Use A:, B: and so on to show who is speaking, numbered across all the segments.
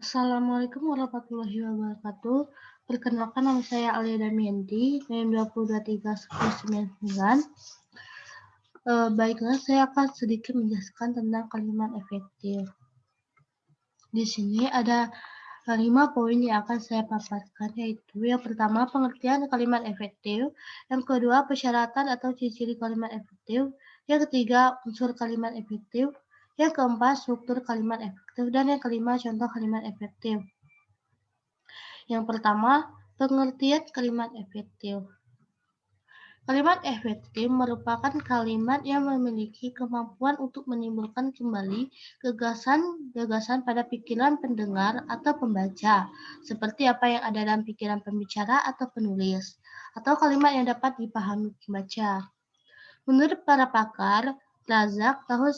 A: Assalamualaikum warahmatullahi wabarakatuh. Perkenalkan nama saya Alia Damianti, NIM 2031999. Baiklah, saya akan sedikit menjelaskan tentang kalimat efektif. Di sini ada 5 poin yang akan saya paparkan, yaitu yang pertama pengertian kalimat efektif, yang kedua persyaratan atau ciri-ciri kalimat efektif, yang ketiga unsur kalimat efektif, yang keempat struktur kalimat efektif, dan yang kelima contoh kalimat efektif. Yang pertama, pengertian kalimat efektif. Kalimat efektif merupakan kalimat yang memiliki kemampuan untuk menimbulkan kembali gagasan pada pikiran pendengar atau pembaca, seperti apa yang ada dalam pikiran pembicara atau penulis, atau kalimat yang dapat dipahami pembaca. Menurut para pakar, Razak tahun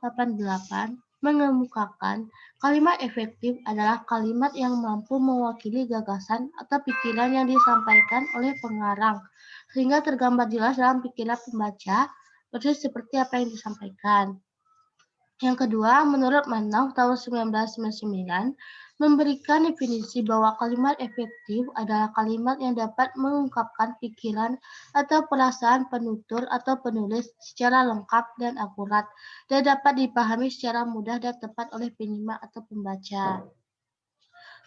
A: 1988 mengemukakan kalimat efektif adalah kalimat yang mampu mewakili gagasan atau pikiran yang disampaikan oleh pengarang, sehingga tergambar jelas dalam pikiran pembaca, persis seperti apa yang disampaikan. Yang kedua, menurut Manaw tahun 1999, memberikan definisi bahwa kalimat efektif adalah kalimat yang dapat mengungkapkan pikiran atau perasaan penutur atau penulis secara lengkap dan akurat, dan dapat dipahami secara mudah dan tepat oleh penyimak atau pembaca.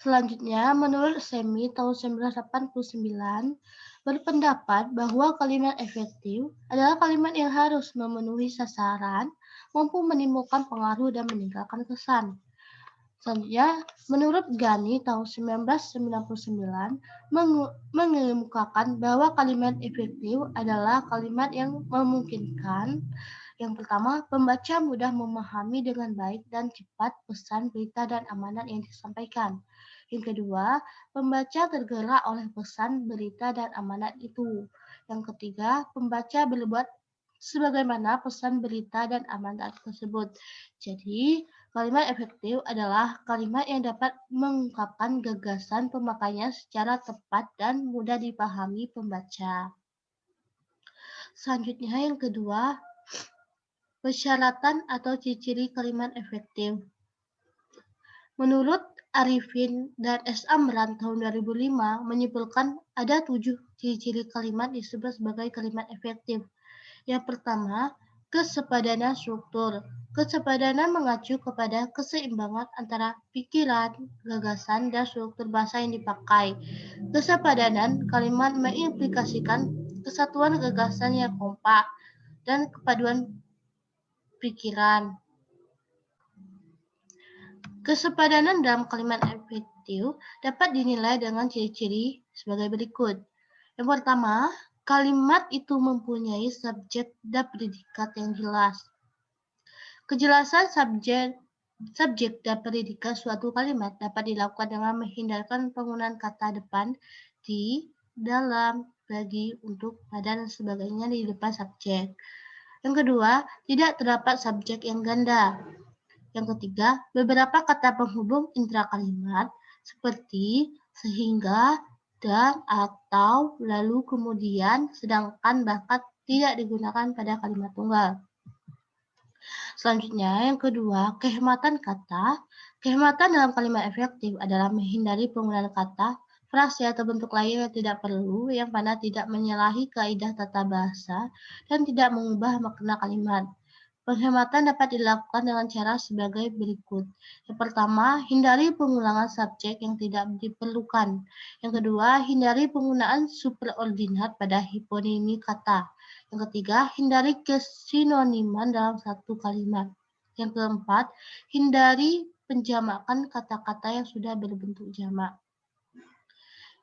A: Selanjutnya, menurut Semi tahun 1989, berpendapat bahwa kalimat efektif adalah kalimat yang harus memenuhi sasaran, mampu menimbulkan pengaruh dan meninggalkan kesan. Selanjutnya, menurut Ghani tahun 1999 mengemukakan bahwa kalimat efektif adalah kalimat yang memungkinkan yang pertama, pembaca mudah memahami dengan baik dan cepat pesan, berita, dan amanat yang disampaikan. Yang kedua, pembaca tergerak oleh pesan, berita, dan amanat itu. Yang ketiga, pembaca berbuat sebagaimana pesan, berita, dan amanat tersebut. Jadi, kalimat efektif adalah kalimat yang dapat mengungkapkan gagasan pemakainya secara tepat dan mudah dipahami pembaca. Selanjutnya, yang kedua, persyaratan atau ciri-ciri kalimat efektif. Menurut Arifin dan S. Amran tahun 2005 menyimpulkan ada 7 ciri-ciri kalimat disebut sebagai kalimat efektif. Yang pertama, kesepadanan struktur. Kesepadanan mengacu kepada keseimbangan antara pikiran, gagasan, dan struktur bahasa yang dipakai. Kesepadanan kalimat mengimplikasikan kesatuan gagasan yang kompak dan kepaduan pikiran. Kesepadanan dalam kalimat efektif dapat dinilai dengan ciri-ciri sebagai berikut. Yang pertama, kalimat itu mempunyai subjek dan predikat yang jelas. Kejelasan subjek dan predikat suatu kalimat dapat dilakukan dengan menghindarkan penggunaan kata depan di, dalam, bagi, untuk, pada, dan sebagainya di depan subjek. Yang kedua, tidak terdapat subjek yang ganda. Yang ketiga, beberapa kata penghubung intrakalimat seperti sehingga, dan, atau, lalu, kemudian, sedangkan, bahkan tidak digunakan pada kalimat tunggal. Selanjutnya, yang kedua, kehematan kata. Kehematan dalam kalimat efektif adalah menghindari penggunaan kata, frase, atau bentuk lain yang tidak perlu, yang mana tidak menyalahi kaidah tata bahasa, dan tidak mengubah makna kalimat. Penghematan dapat dilakukan dengan cara sebagai berikut. Yang pertama, hindari penggulangan subjek yang tidak diperlukan. Yang kedua, hindari penggunaan superordinat pada hiponimi kata. Yang ketiga, hindari kesinoniman dalam satu kalimat. Yang keempat, hindari penjamakan kata-kata yang sudah berbentuk jamak.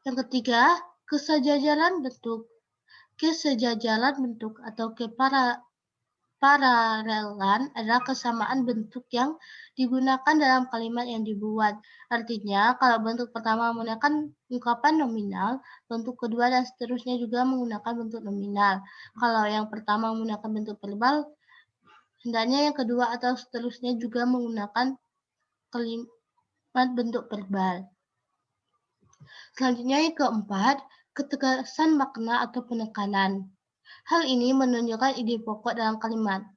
A: Yang ketiga, kesejajaran bentuk. Kesejajaran bentuk atau paralelan adalah kesamaan bentuk yang digunakan dalam kalimat yang dibuat. Artinya, kalau bentuk pertama menggunakan ungkapan nominal, bentuk kedua dan seterusnya juga menggunakan bentuk nominal. Kalau yang pertama menggunakan bentuk verbal, hendaknya yang kedua atau seterusnya juga menggunakan kalimat bentuk verbal. Selanjutnya yang keempat, ketegasan makna atau penekanan. Hal ini menunjukkan ide pokok dalam kalimat.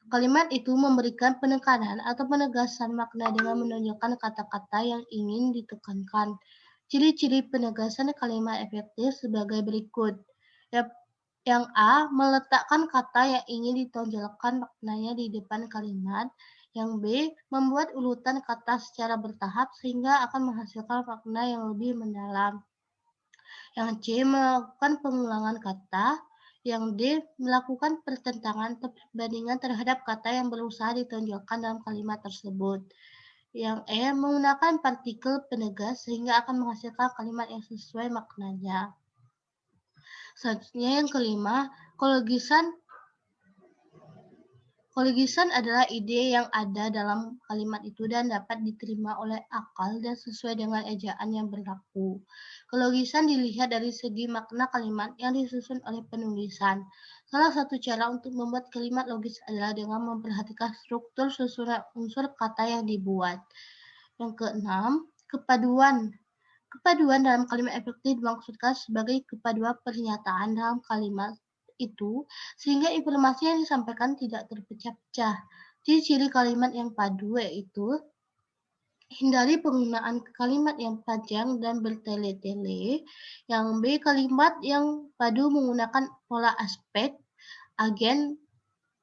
A: Kalimat itu memberikan penekanan atau penegasan makna dengan menunjukkan kata-kata yang ingin ditekankan. Ciri-ciri penegasan kalimat efektif sebagai berikut. Yang A, meletakkan kata yang ingin ditonjolkan maknanya di depan kalimat. Yang B, membuat urutan kata secara bertahap sehingga akan menghasilkan makna yang lebih mendalam. Yang C, melakukan pengulangan kata. Yang D, melakukan pertentangan atau perbandingan terhadap kata yang berusaha ditonjolkan dalam kalimat tersebut. Yang E, menggunakan partikel penegas sehingga akan menghasilkan kalimat yang sesuai maknanya. Selanjutnya yang kelima, kologisan. Kologisan adalah ide yang ada dalam kalimat itu dan dapat diterima oleh akal dan sesuai dengan ejaan yang berlaku. Kologisan dilihat dari segi makna kalimat yang disusun oleh penulisan. Salah satu cara untuk membuat kalimat logis adalah dengan memperhatikan struktur susunan unsur kata yang dibuat. Yang keenam, kepaduan. Kepaduan dalam kalimat efektif dimaksudkan sebagai kepaduan pernyataan dalam kalimat itu sehingga informasi yang disampaikan tidak terpecah-pecah. Ciri-ciri kalimat yang padu yaitu hindari penggunaan kalimat yang panjang dan bertele-tele. Yang B, kalimat yang padu menggunakan pola aspek, agen,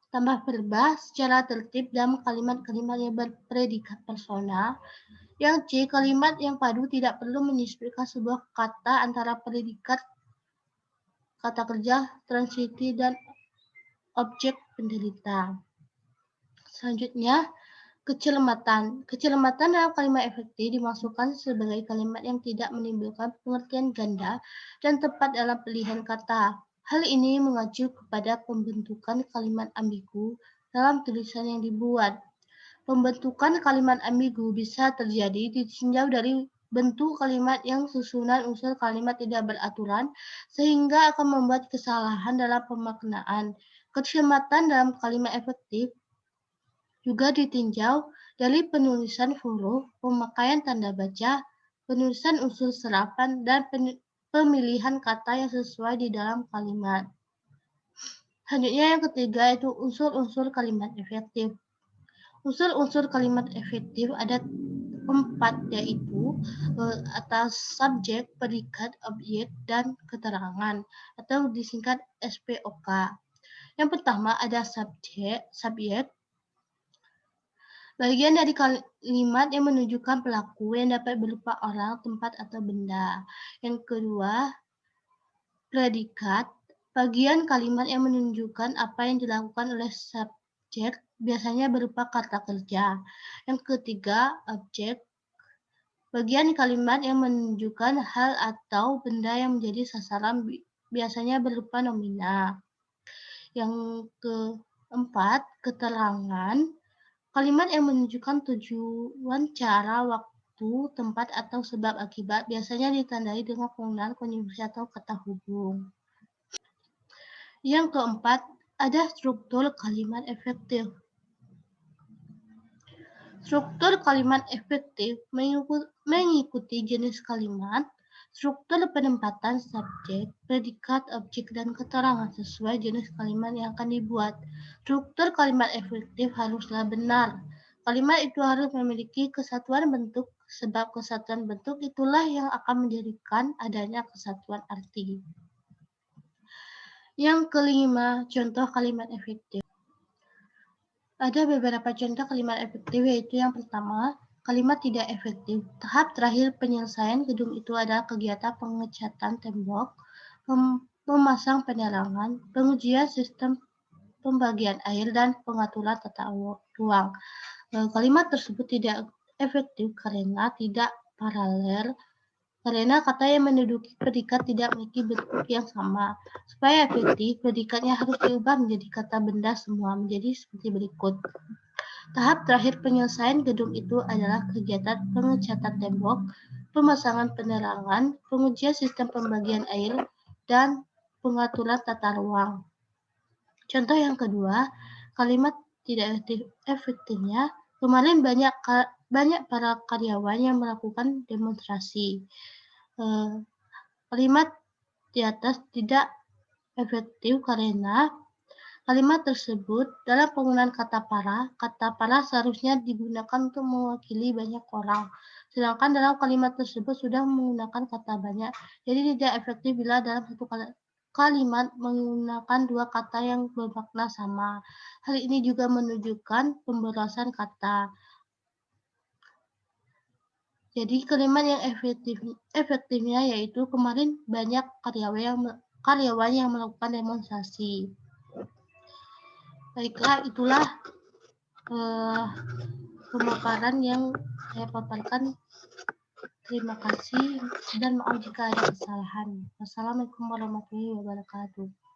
A: tambah verba secara tertib dalam kalimat-kalimat yang berpredikat personal. Yang C, kalimat yang padu tidak perlu menyesuaikan sebuah kata antara predikat, kata kerja, transitif, dan objek penderita. Selanjutnya, kecelematan. Kecelematan dalam kalimat efektif dimasukkan sebagai kalimat yang tidak menimbulkan pengertian ganda dan tepat dalam pilihan kata. Hal ini mengacu kepada pembentukan kalimat ambigu dalam tulisan yang dibuat. Pembentukan kalimat ambigu bisa terjadi ditinjau dari bentuk kalimat yang susunan unsur kalimat tidak beraturan sehingga akan membuat kesalahan dalam pemaknaan. Kecermatan dalam kalimat efektif juga ditinjau dari penulisan huruf, pemakaian tanda baca, penulisan unsur serapan, dan pemilihan kata yang sesuai di dalam kalimat. Selanjutnya yang ketiga itu unsur-unsur kalimat efektif. Unsur-unsur kalimat efektif ada 4 yaitu atas subjek, predikat, objek, dan keterangan atau disingkat SPOK. Yang pertama ada subjek, bagian dari kalimat yang menunjukkan pelaku yang dapat berupa orang, tempat, atau benda. Yang kedua, predikat, bagian kalimat yang menunjukkan apa yang dilakukan oleh subjek, biasanya berupa kata kerja. Yang ketiga, objek, bagian kalimat yang menunjukkan hal atau benda yang menjadi sasaran, biasanya berupa nomina. Yang keempat, keterangan, kalimat yang menunjukkan tujuan, cara, waktu, tempat, atau sebab akibat, biasanya ditandai dengan penggunaan konjungsi atau kata hubung. Yang keempat, ada struktur kalimat efektif. Struktur kalimat efektif mengikuti jenis kalimat, struktur penempatan subjek, predikat, objek, dan keterangan sesuai jenis kalimat yang akan dibuat. Struktur kalimat efektif haruslah benar. Kalimat itu harus memiliki kesatuan bentuk, sebab kesatuan bentuk itulah yang akan menjadikan adanya kesatuan arti. Yang kelima, contoh kalimat efektif. Ada beberapa contoh kalimat efektif, yaitu yang pertama, kalimat tidak efektif. Tahap terakhir penyelesaian gedung itu adalah kegiatan pengecatan tembok, memasang penerangan, pengujian sistem pembagian air, dan pengaturan tata ruang. Kalimat tersebut tidak efektif karena tidak paralel, karena kata yang menduduki predikat tidak memiliki bentuk yang sama. Supaya efektif, predikatnya harus diubah menjadi kata benda semua, menjadi seperti berikut. Tahap terakhir penyelesaian gedung itu adalah kegiatan pengecatan tembok, pemasangan penerangan, pengujian sistem pembagian air, dan pengaturan tata ruang. Contoh yang kedua, kalimat tidak efektifnya, kemarin banyak para karyawan yang melakukan demonstrasi. Kalimat di atas tidak efektif karena kalimat tersebut dalam penggunaan kata para seharusnya digunakan untuk mewakili banyak orang. Sedangkan dalam kalimat tersebut sudah menggunakan kata banyak, jadi tidak efektif bila dalam satu kalimat menggunakan dua kata yang bermakna sama. Hal ini juga menunjukkan pemborosan kata. Jadi kalimat yang efektifnya yaitu kemarin banyak karyawan yang melakukan demonstrasi. Baiklah, itulah pemaparan yang saya paparkan. Terima kasih dan maaf jika ada kesalahan. Wassalamualaikum warahmatullahi wabarakatuh.